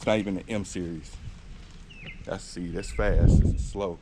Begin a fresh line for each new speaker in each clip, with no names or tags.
It's not even the M series. That's fast. It's slow.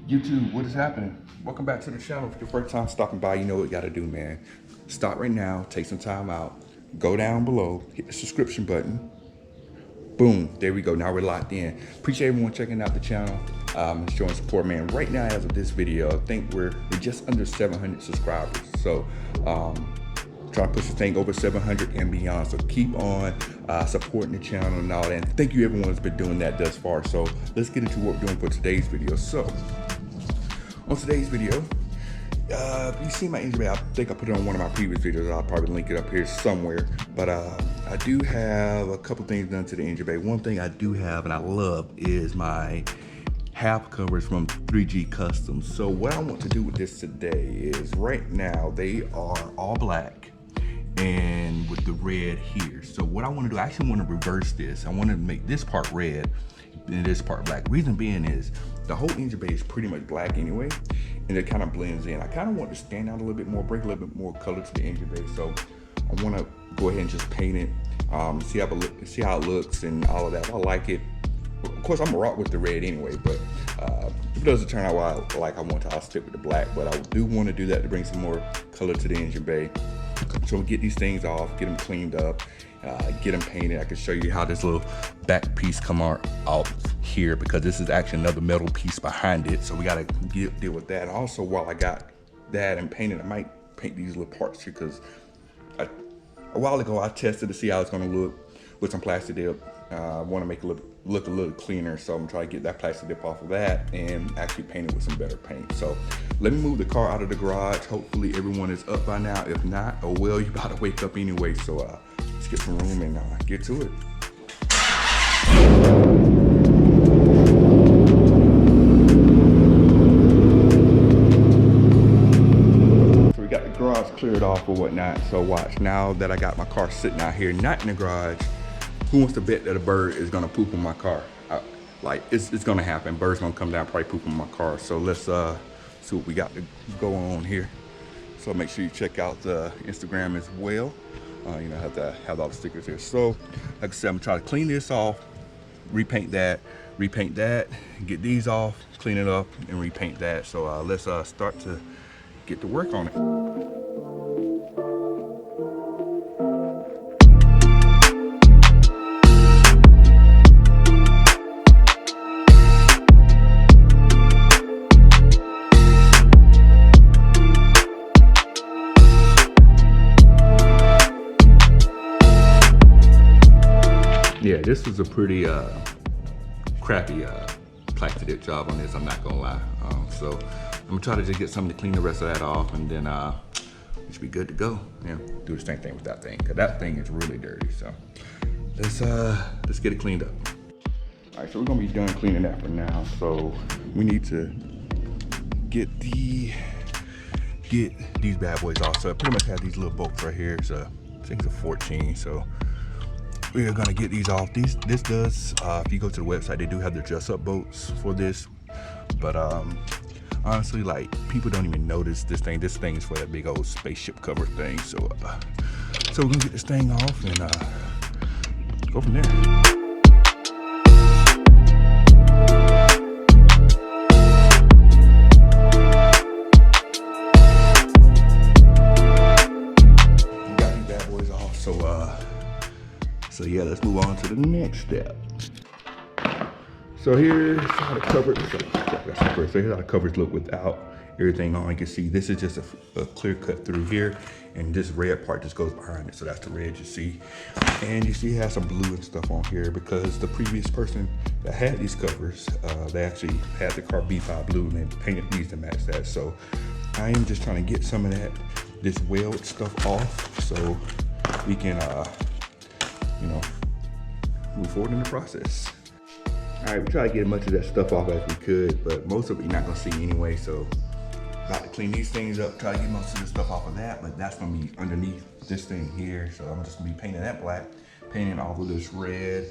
YouTube, what is happening? Welcome back to the channel. If your first time stopping by, you know what you gotta do, man. Stop right now, take some time out, go down below, hit the subscription button. Boom, there we go. Now we're locked in. Appreciate everyone checking out the channel, showing support, man. Right now, as of this video, I think we're just under 700 subscribers. So, try to push this thing over 700 and beyond. So keep on supporting the channel and all that. And thank you everyone who's been doing that thus far. So let's get into what we're doing for today's video. So on today's video, you see my engine bay. I think I put it on one of my previous videos. I'll probably link it up here somewhere. But I do have a couple things done to the engine bay. One thing I do have and I love is my half covers from 3G Customs. So what I want to do with this today is right now they are all black and with the red here. So what I want to do, I actually want to reverse this. I want to make this part red and this part black. Reason being is the whole engine bay is pretty much black anyway, and it kind of blends in. I kind of want to stand out a little bit more, bring a little bit more color to the engine bay. So I want to go ahead and just paint it, see how it looks and all of that. If I like it, of course I'm gonna rock with the red anyway, but if it doesn't turn out what I want to, I'll stick with the black. But I do want to do that to bring some more color to the engine bay. So we'll get these things off, get them cleaned up, get them painted. I can show you how this little back piece come out here, because this is actually another metal piece behind it. So we gotta deal with that. Also, while I got that and painted, I might paint these little parts here, because a while ago I tested to see how it's gonna look with some plastic dip. I want to make it look a little cleaner, so I'm gonna try to get that plastic dip off of that and actually paint it with some better paint. So let me move the car out of the garage. Hopefully everyone is up by now. If not, oh well, you about to wake up anyway. So let's get some room and get to it. So we got the garage cleared off or whatnot. So watch, now that I got my car sitting out here, not in the garage, who wants to bet that a bird is gonna poop on my car? Like, it's gonna happen. Bird's gonna come down, probably poop on my car. So let's see what we got to go on here. So make sure you check out the Instagram as well. You know, have all the stickers here. So like I said, I'm gonna try to clean this off, repaint that, get these off, clean it up, and repaint that. So let's start to get to work on it. Yeah, this was a pretty crappy plastic dip job on this, I'm not gonna lie. So I'm gonna try to just get something to clean the rest of that off, and then we should be good to go. Yeah, do the same thing with that thing, because that thing is really dirty. So let's get it cleaned up. All right, so we're gonna be done cleaning that for now. So we need to get these bad boys off. So I pretty much have these little bolts right here. So I think it's a 14. So we are gonna get these off. This does, if you go to the website, they do have the dress up bolts for this. But honestly, like, people don't even notice this thing. This thing is for that big old spaceship cover thing. So we're gonna get this thing off and go from there. So yeah, let's move on to the next step. So here's how the covers, so here's how the covers look without everything on. You can see this is just a clear cut through here, and this red part just goes behind it. So that's the red you see. And you see it has some blue and stuff on here, because the previous person that had these covers, they actually had the car B5 blue and they painted these to match that. So I am just trying to get some of this weld stuff off so we can you know, move forward in the process. All right, we try to get as much of that stuff off as we could, but most of it you're not gonna see anyway. So about to clean these things up, try to get most of the stuff off of that, but that's gonna be underneath this thing here. So I'm just gonna be painting that black. painting all of this red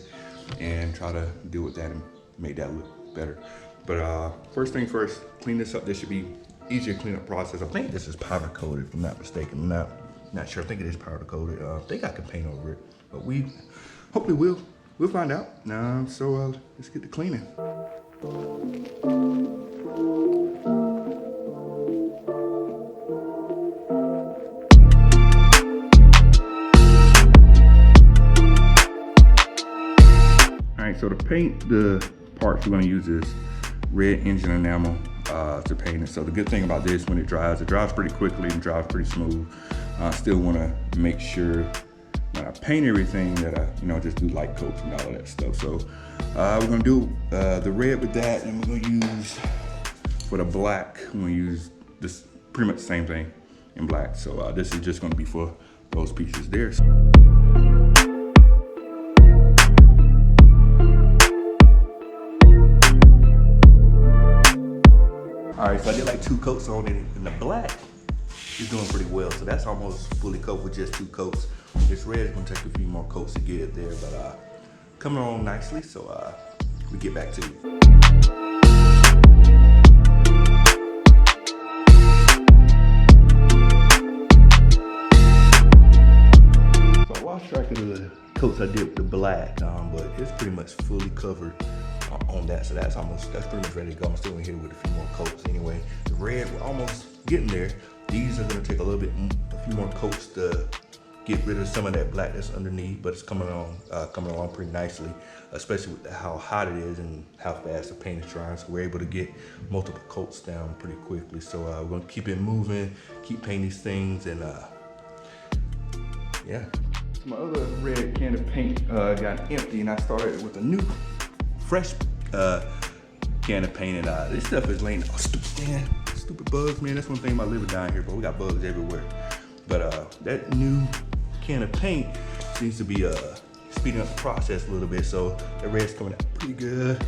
and try to deal with that and make that look better. But first thing first, clean this up. This should be easier cleanup process. I think this is powder coated, if I'm not mistaken. I'm not sure. I think it is powder coated. I think I can paint over it, but hopefully we'll find out. So let's get to cleaning. All right, so to paint the parts we're gonna use is red engine enamel to paint it. So the good thing about this, when it dries pretty quickly and dries pretty smooth. I still wanna make sure when I paint everything that I, just do light coats and all of that stuff. So we're gonna do the red with that, and we're gonna use, for the black, I'm gonna use this, pretty much the same thing in black. So this is just gonna be for those pieces there. All right, so I did like 2 coats on it, and the black is doing pretty well. So that's almost fully coated with just 2 coats. This red is gonna take a few more coats to get it there, but coming along nicely. So we get back to it. So I lost track of the coats I did with the black, but it's pretty much fully covered on that, so that's pretty much ready to go. I'm still in here with a few more coats anyway. The red, we're almost getting there. These are gonna take a few more coats to get rid of some of that black that's underneath, but it's coming along pretty nicely, especially with how hot it is and how fast the paint is drying. So we're able to get multiple coats down pretty quickly. So we're gonna keep it moving, keep painting these things, and yeah. So my other red can of paint got empty, and I started with a new fresh can of paint, and this stuff is laying. Oh, stupid bugs, man. That's one thing about living down here, but we got bugs everywhere. But that new can of paint seems to be speeding up the process a little bit, so the red's coming out pretty good. I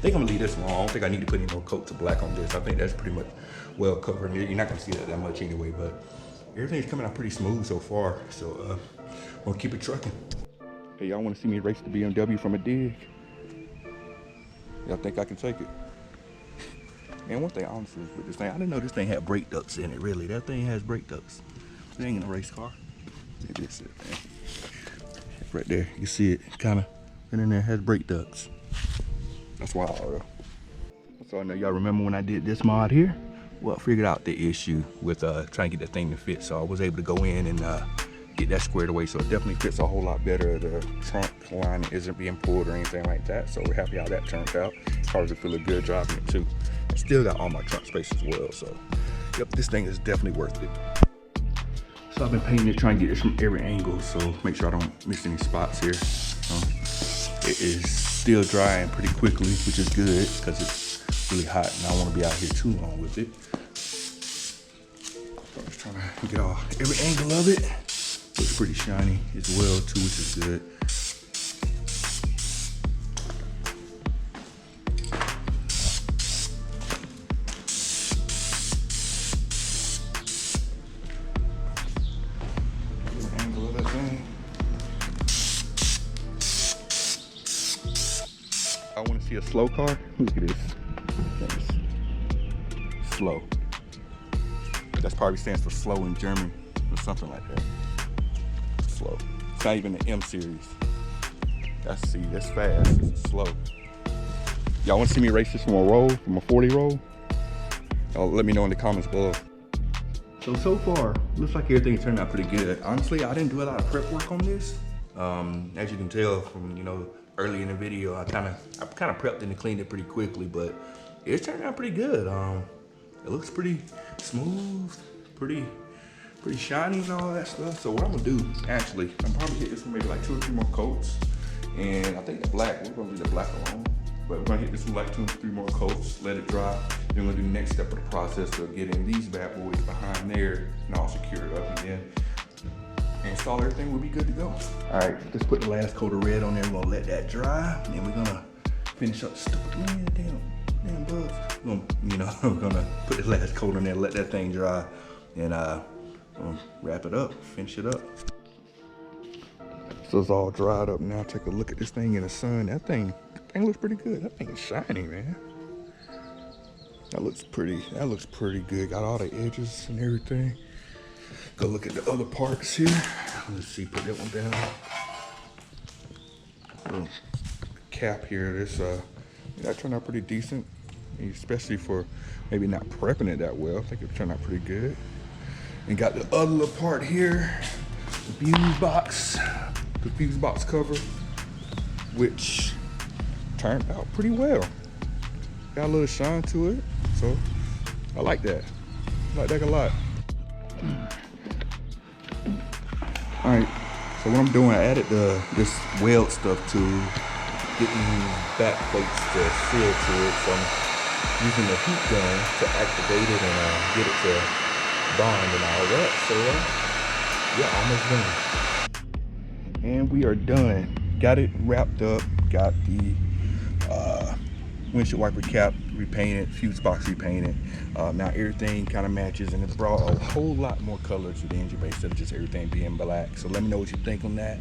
think I'm gonna leave this alone. I don't think I need to put any more coats of black on this. I think that's pretty much well covered. You're not gonna see that much anyway, but everything's coming out pretty smooth so far. So we'll keep it trucking. Hey, y'all wanna see me race the BMW from a dig? Y'all think I can take it? Man, one thing honestly with this thing, I didn't know this thing had brake ducts in it, really. That thing has brake ducts. It ain't a race car. Look at this, man. Right there, you see it kind of in there, has brake ducts. That's wild, though. So I know y'all remember when I did this mod here? Well, I figured out the issue with trying to get that thing to fit. So I was able to go in and get that squared away. So it definitely fits a whole lot better. The trunk line isn't being pulled or anything like that. So we're happy how that turned out. Cars are feeling good driving it too. Still got all my trunk space as well. So yep, this thing is definitely worth it. So I've been painting it, trying to get this from every angle. So make sure I don't miss any spots here. It is still drying pretty quickly, which is good because it's really hot and I don't want to be out here too long with it. So I'm just trying to get every angle of it. Looks pretty shiny as well too, which is good. Angle of that thing. I want to see a slow car. Look at this. Slow. That probably stands for slow in German or something like that. Slow. It's not even the M series. That's fast. It's slow. Y'all want to see me race this from a 40 roll? Y'all let me know in the comments below. So far, looks like everything turned out pretty good. Honestly, I didn't do a lot of prep work on this. As you can tell from, early in the video, I kind of prepped and cleaned it pretty quickly, but it turned out pretty good. It looks pretty smooth, pretty shiny and all that stuff. So what I'm gonna do, actually, I'm probably hit this with maybe like 2 or 3 more coats. And I think the black, we're gonna leave the black alone. But we're gonna hit this with like 2 or 3 more coats, let it dry. Then we're gonna do the next step of the process of getting these bad boys behind there and all secured up, and then install everything, we'll be good to go. All right, let's put the last coat of red on there. We're gonna let that dry. And then we're gonna finish up the stupid damn bugs. We're gonna put the last coat on there, let that thing dry, and wrap it up, finish it up. So it's all dried up now. Take a look at this thing in the sun. That thing looks pretty good. That thing is shiny, man. That looks pretty good. Got all the edges and everything. Go look at the other parts here. Let's see, put that one down. Little cap here. This that turned out pretty decent, especially for maybe not prepping it that well. I think it turned out pretty good. And got the other little part here, the fuse box cover, which turned out pretty well. Got a little shine to it, so I like that. I like that a lot. All right, so what I'm doing, I added this weld stuff to getting back plates to seal to it. So I'm using the heat gun to activate it and get it to bond and all that. So yeah, almost done. And we are done. Got it wrapped up. Got the windshield wiper cap repainted, fuse box repainted. Now everything kind of matches, and it's brought a whole lot more color to the engine bay instead of just everything being black. So let me know what you think on that.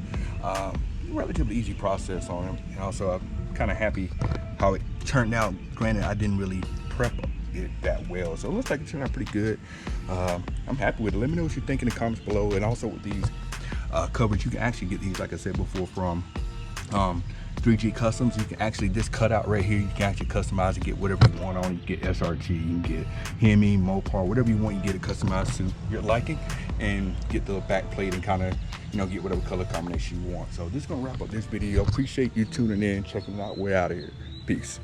Relatively easy process on it, and also I'm kind of happy how it turned out. Granted, I didn't really prep it that well, so it looks like it turned out pretty good. I'm happy with it. Let me know what you think in the comments below. And also with these covers, you can actually get these, like I said before, from 3G Customs. You can actually, this cutout right here, you can actually customize and get whatever you want on. You can get SRT, you can get Hemi, Mopar, whatever you want, you get it customized to your liking, and get the back plate and kind of, you know, get whatever color combination you want. So this is gonna wrap up this video. Appreciate you tuning in, checking it out. We're out of here. Peace.